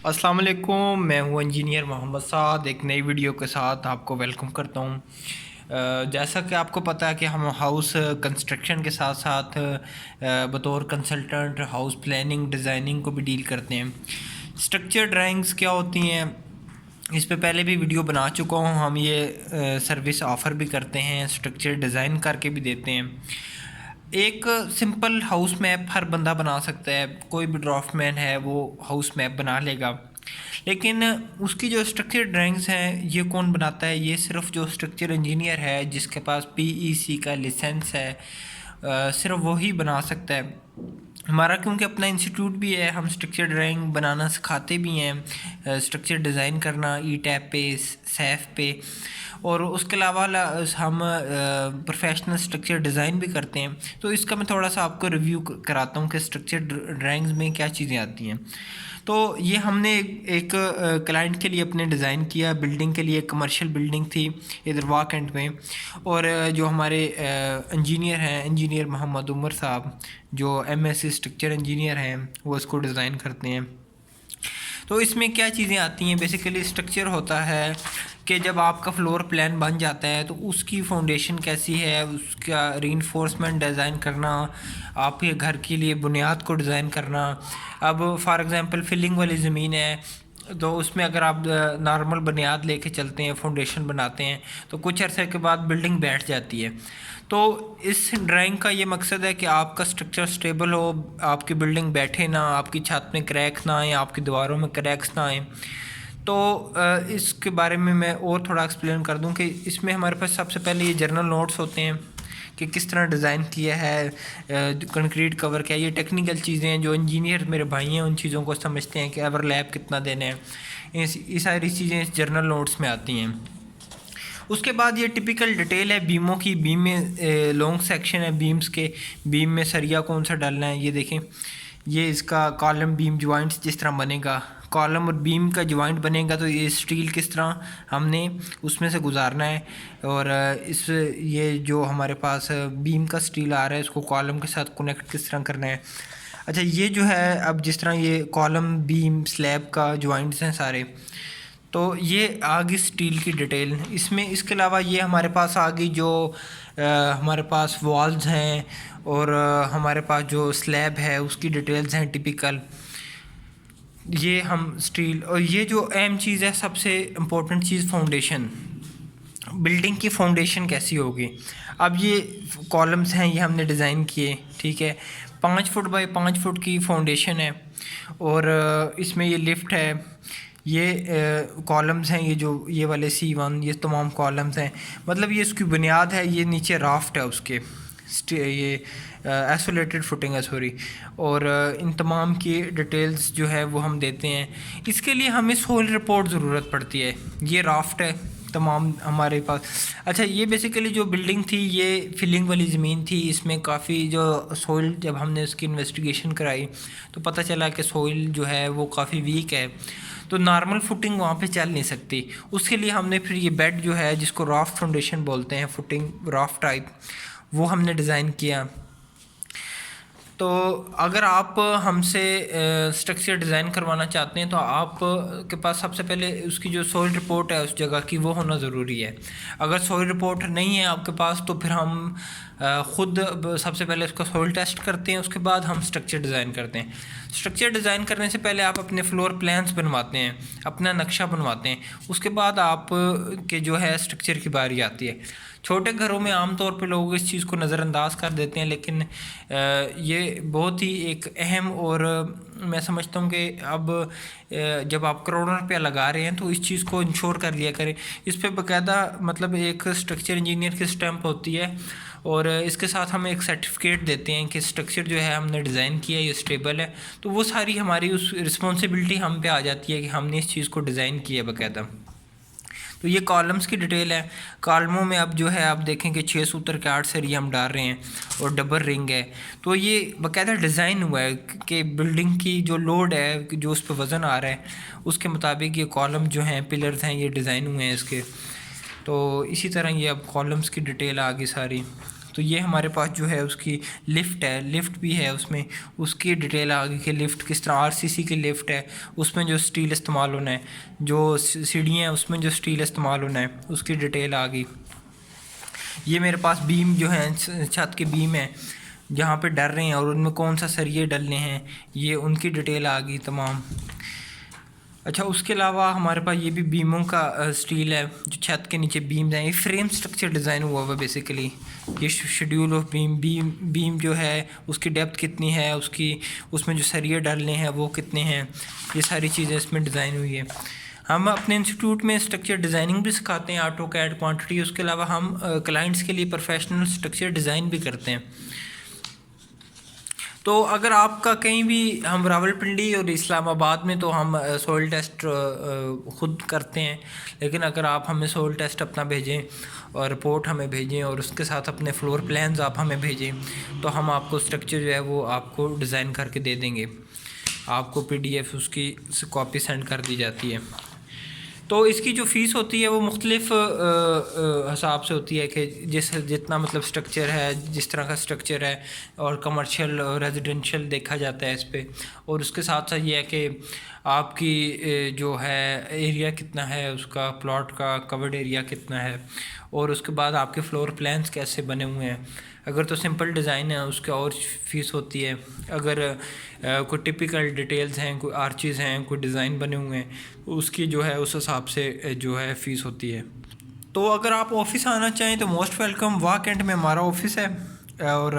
अस्सलाम वालेकुम, मैं हूँ इंजीनियर मोहम्मद साद। एक नई वीडियो के साथ आपको वेलकम करता हूँ। जैसा कि आपको पता है कि हम हाउस कंस्ट्रक्शन के साथ साथ बतौर कंसल्टेंट हाउस प्लानिंग डिज़ाइनिंग को भी डील करते हैं। स्ट्रक्चर ड्राइंग्स क्या होती हैं, इस पे पहले भी वीडियो बना चुका हूँ। हम ये सर्विस ऑफ़र भी करते हैं, स्ट्रक्चर डिज़ाइन करके भी देते हैं। एक सिंपल हाउस मैप हर बंदा बना सकता है, कोई भी ड्राफ्टमैन है वो हाउस मैप बना लेगा। लेकिन उसकी जो स्ट्रक्चर ड्राइंग्स हैं ये कौन बनाता है? ये सिर्फ जो स्ट्रक्चर इंजीनियर है जिसके पास पीईसी का लाइसेंस है, सिर्फ वही बना सकता है। हमारा क्योंकि अपना इंस्टीट्यूट भी है, हम स्ट्रक्चर ड्राइंग बनाना सिखाते भी हैं, स्ट्रक्चर डिज़ाइन करना ई टैप पे, सैफ पे, और उसके अलावा हम प्रोफेशनल स्ट्रक्चर डिज़ाइन भी करते हैं। तो इसका मैं थोड़ा सा आपको रिव्यू कराता हूँ कि स्ट्रक्चर ड्राइंग्स में क्या चीज़ें आती हैं। तो ये हमने एक क्लाइंट के लिए अपने डिज़ाइन किया, बिल्डिंग के लिए, कमर्शियल बिल्डिंग थी इधर वाक एंड में। और जो हमारे इंजीनियर हैं, इंजीनियर मोहम्मद उमर साहब, जो एमएससी स्ट्रक्चर इंजीनियर हैं, वो इसको डिज़ाइन करते हैं। तो इसमें क्या चीज़ें आती हैं? बेसिकली स्ट्रक्चर होता है कि जब आपका फ्लोर प्लान बन जाता है तो उसकी फाउंडेशन कैसी है, उसका रीइंफोर्समेंट डिज़ाइन करना, आपके घर के लिए बुनियाद को डिज़ाइन करना। अब फॉर एग्ज़ाम्पल फिलिंग वाली ज़मीन है तो उसमें अगर आप नॉर्मल बुनियाद लेके चलते हैं, फाउंडेशन बनाते हैं, तो कुछ अरसे के बाद बिल्डिंग बैठ जाती है। तो इस ड्राइंग का ये मकसद है कि आपका स्ट्रक्चर स्टेबल हो, आपकी बिल्डिंग बैठे ना, आपकी छत में क्रैक ना आए, आपकी दीवारों में क्रैक्स ना आए। तो इसके बारे में मैं और थोड़ा एक्सप्लेन कर दूं कि इसमें हमारे पास सबसे पहले ये जर्नल नोट्स होते हैं कि किस तरह डिज़ाइन किया है, कंक्रीट कवर क्या है। ये टेक्निकल चीज़ें हैं, जो इंजीनियर मेरे भाई हैं उन चीज़ों को समझते हैं कि ओवरलैप कितना देना है। ये सारी चीज़ें इस जर्नल नोट्स में आती हैं। उसके बाद ये टिपिकल डिटेल है बीमों की। बीम में लॉन्ग सेक्शन है बीम्स के, बीम में सरिया कौन सा डालना है। ये देखें, ये इसका कॉलम बीम जॉइंट्स जिस तरह बनेगा, कॉलम और बीम का जॉइंट बनेगा तो ये स्टील किस तरह हमने उसमें से गुजारना है। और इस ये जो हमारे पास बीम का स्टील आ रहा है इसको कॉलम के साथ कनेक्ट किस तरह करना है। अच्छा, ये जो है अब जिस तरह ये कॉलम बीम स्लैब का जॉइंट्स हैं सारे, तो ये आ गई स्टील की डिटेल। इसमें इसके अलावा ये हमारे पास आ गई जो हमारे पास वॉल्स हैं और हमारे पास जो स्लैब है उसकी डिटेल्स हैं टिपिकल। ये हम स्टील, और ये जो अहम चीज़ है सबसे इम्पोर्टेंट चीज़, फाउंडेशन। बिल्डिंग की फाउंडेशन कैसी होगी। अब ये कॉलम्स हैं, ये हमने डिज़ाइन किए, ठीक है। 5 फुट बाई 5 फुट की फाउंडेशन है और इसमें ये लिफ्ट है, ये कॉलम्स हैं, ये जो ये वाले C1, ये तमाम कॉलम्स हैं। मतलब ये इसकी बुनियाद है, ये नीचे राफ्ट है उसके, ये आइसोलेटेड फुटिंग है, सॉरी। और इन तमाम की डिटेल्स जो है वो हम देते हैं। इसके लिए हमें सोइल रिपोर्ट ज़रूरत पड़ती है। ये राफ्ट है तमाम हमारे पास। अच्छा, ये बेसिकली जो बिल्डिंग थी ये फिलिंग वाली ज़मीन थी, इसमें काफ़ी जो सोइल, जब हमने उसकी इन्वेस्टिगेशन कराई तो पता चला कि सोइल जो है वो काफ़ी वीक है, तो नॉर्मल फुटिंग वहाँ पे चल नहीं सकती। उसके लिए हमने फिर ये बेड जो है जिसको राफ्ट फाउंडेशन बोलते हैं, फुटिंग राफ्ट टाइप, वो हमने डिज़ाइन किया। तो अगर आप हमसे स्ट्रक्चर डिज़ाइन करवाना चाहते हैं तो आप के पास सबसे पहले उसकी जो सॉइल रिपोर्ट है उस जगह की, वो होना ज़रूरी है। अगर सॉइल रिपोर्ट नहीं है आपके पास तो फिर हम ख़ुद सबसे पहले उसका सॉइल टेस्ट करते हैं, उसके बाद हम स्ट्रक्चर डिज़ाइन करते हैं। स्ट्रक्चर डिज़ाइन करने से पहले आप अपने फ्लोर प्लान्स बनवाते हैं, अपना नक्शा बनवाते हैं, उसके बाद आप के जो है स्ट्रक्चर की बारी आती है। छोटे घरों में आमतौर पे लोग इस चीज़ को नज़रअंदाज कर देते हैं, लेकिन ये बहुत ही एक अहम, और मैं समझता हूँ कि अब जब आप करोड़ों रुपया लगा रहे हैं तो इस चीज़ को इंश्योर कर लिया करें। इस पे बाकायदा मतलब एक स्ट्रक्चर इंजीनियर की स्टैंप होती है और इसके साथ हम एक सर्टिफिकेट देते हैं कि स्ट्रक्चर जो है हमने डिज़ाइन किया है, ये स्टेबल है। तो वो सारी हमारी उस रिस्पॉन्सिबिलिटी हम पे आ जाती है कि हमने इस चीज़ को डिज़ाइन किया बाकायदा। तो ये कॉलम्स की डिटेल है। कॉलमों में अब जो है आप देखें कि 6 सूत्र के 8 सरिया हम डाल रहे हैं और डबल रिंग है। तो ये बाकायदा डिज़ाइन हुआ है कि बिल्डिंग की जो लोड है, जो उस पर वज़न आ रहा है, उसके मुताबिक ये कॉलम जो हैं, पिलर्स हैं, ये डिज़ाइन हुए हैं इसके। तो इसी तरह ये अब कॉलम्स की डिटेल आ गई सारी। तो ये हमारे पास जो है उसकी लिफ्ट है, लिफ्ट भी है उसमें, उसकी डिटेल आगे कि लिफ्ट किस तरह आरसीसी की लिफ्ट है, उसमें जो स्टील इस्तेमाल होना है, जो सीढ़ियाँ हैं उसमें जो स्टील इस्तेमाल होना है उसकी डिटेल आ गई। ये मेरे पास बीम जो है छत के बीम है जहाँ पे डल रहे हैं और उनमें कौन सा सरिये डलने हैं, ये उनकी डिटेल आ गई तमाम। अच्छा, उसके अलावा हमारे पास ये भी बीमों का स्टील है जो छत के नीचे बीम हैं, ये फ्रेम स्ट्रक्चर डिज़ाइन हुआ हुआ बेसिकली। ये शेड्यूल ऑफ बीम जो है उसकी डेप्थ कितनी है, उसकी उसमें जो सरिये डालने हैं वो कितने हैं, ये सारी चीज़ें इसमें डिज़ाइन हुई है। हम अपने इंस्टीट्यूट में स्ट्रक्चर डिज़ाइनिंग भी सिखाते हैं, ऑटोकैड, क्वांटिटी। उसके अलावा हम क्लाइंट्स के लिए प्रोफेशनल स्ट्रक्चर डिज़ाइन भी करते हैं। तो अगर आपका कहीं भी, हम रावलपिंडी और इस्लामाबाद में तो हम सोइल टेस्ट ख़ुद करते हैं, लेकिन अगर आप हमें सोइल टेस्ट अपना भेजें और रिपोर्ट हमें भेजें और उसके साथ अपने फ्लोर प्लान्स आप हमें भेजें तो हम आपको स्ट्रक्चर जो है वो आपको डिज़ाइन करके दे देंगे। आपको PDF उसकी कॉपी सेंड कर दी जाती है। तो इसकी जो फ़ीस होती है वो मुख्तलिफ हिसाब से होती है कि जितना मतलब स्ट्रक्चर है, जिस तरह का स्ट्रक्चर है, और कमर्शियल और रेजिडेंशियल देखा जाता है इस पे। और उसके साथ साथ ये है कि आपकी जो है एरिया कितना है, उसका प्लॉट का कवर्ड एरिया कितना है, और उसके बाद आपके फ्लोर प्लान्स कैसे बने हुए हैं। अगर तो सिंपल डिज़ाइन है उसका और फ़ीस होती है, अगर कोई टिपिकल डिटेल्स हैं, कोई आर्चेज़ हैं, कोई डिज़ाइन बने हुए हैं, उसकी जो है उस हिसाब से जो है फ़ीस होती है। तो अगर आप ऑफ़िस आना चाहें तो मोस्ट वेलकम। वाह कैंट में हमारा ऑफ़िस है और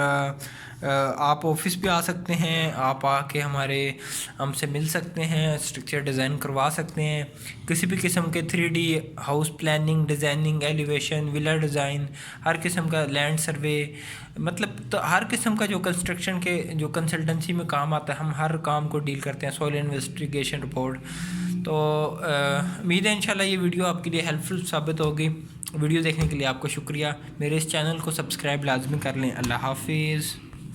आप ऑफ़िस भी आ सकते हैं, आप आके हमसे मिल सकते हैं, स्ट्रक्चर डिज़ाइन करवा सकते हैं। किसी भी किस्म के 3D house planning, designing, elevation, villa design, हर किस्म का लैंड सर्वे, मतलब तो हर किस्म का जो कंस्ट्रक्शन के जो कंसल्टेंसी में काम आता है, हम हर काम को डील करते हैं। Soil investigation report. तो उम्मीद है इंशाल्लाह ये वीडियो आपके लिए हेल्पफुल साबित होगी। वीडियो देखने के लिए आपका शुक्रिया। मेरे इस चैनल को सब्सक्राइब लाजमी कर लें। अल्लाह हाफिज़।